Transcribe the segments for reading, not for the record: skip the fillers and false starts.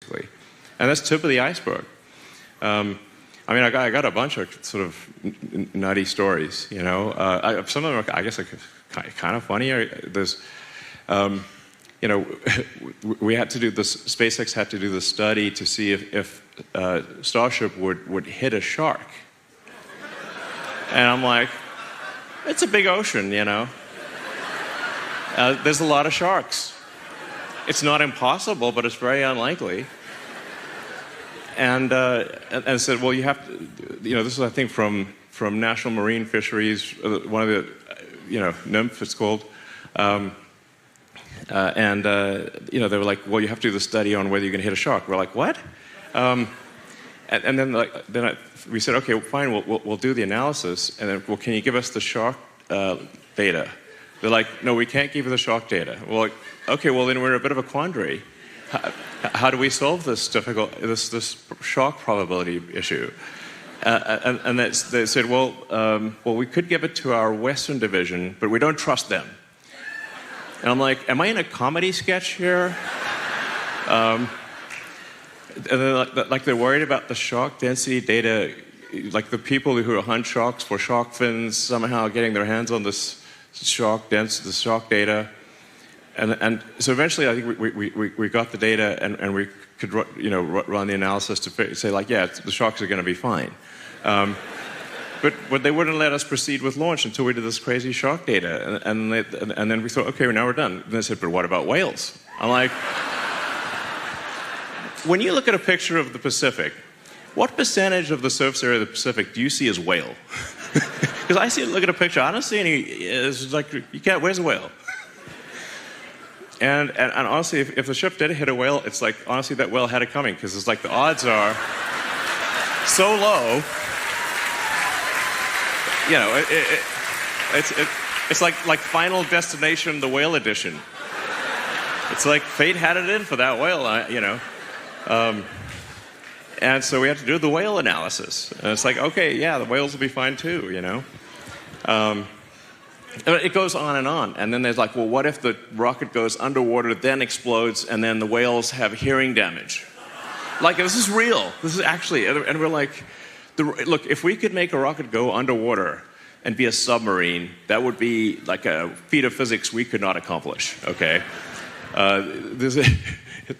basically. And that's tip of the iceberg. I mean, I got a bunch of sort of nutty stories, you know. Some of them are, I guess, kind of funny. There's, you know, we had to do this. SpaceX had to do the study to see if Starship would hit a shark. And I'm like, it's a big ocean, you know. There's a lot of sharks. It's not impossible, but it's very unlikely. And said, well, you have to, you know, this is, I think, from National Marine Fisheries, one of the, you know, NMF it's called. You know, they were like, well, you have to do the study on whether you can hit a shark. We're like, what? And then we said, okay, fine, we'll do the analysis. And then, well, can you give us the shark data? They're like, no, we can't give you the shark data. We're like, okay, well, then we're in a bit of a quandary. How do we solve this this shark probability issue? And they said, well, we could give it to our Western division, but we don't trust them. And I'm like, am I in a comedy sketch here? And they're worried about the shark density data, like the people who hunt sharks for shark fins somehow getting their hands on this shark data. And so eventually, I think we got the data, and we could, you know, run the analysis to say, like, yeah, the sharks are going to be fine. But they wouldn't let us proceed with launch until we did this crazy shark data. And then we thought, okay, now we're done. And they said, but what about whales? I'm like, when you look at a picture of the Pacific, what percentage of the surface area of the Pacific do you see as whale? Because look at a picture, I don't see any. It's like, you can't. Where's a whale? And honestly, if the ship did hit a whale, it's like, honestly, that whale had it coming, because it's like the odds are so low. You know, it's like Final Destination, the whale edition. It's like fate had it in for that whale, you know. And so we had to do the whale analysis. And it's like, okay, yeah, the whales will be fine too, you know. It goes on. And then there's like, well, what if the rocket goes underwater, then explodes, and then the whales have hearing damage? Like, this is real. This is actually, and we're like, look, if we could make a rocket go underwater and be a submarine, that would be like a feat of physics we could not accomplish, okay? This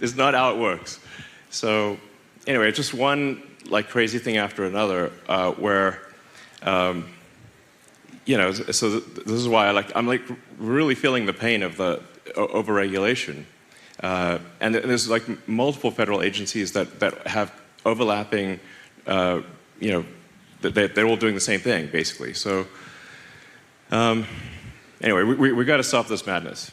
is not how it works. So anyway, just one like crazy thing after another, where, you know, so this is why I'm like really feeling the pain of the overregulation. And there's like multiple federal agencies that have overlapping, you know, they're all doing the same thing, basically. So anyway, we got to stop this madness.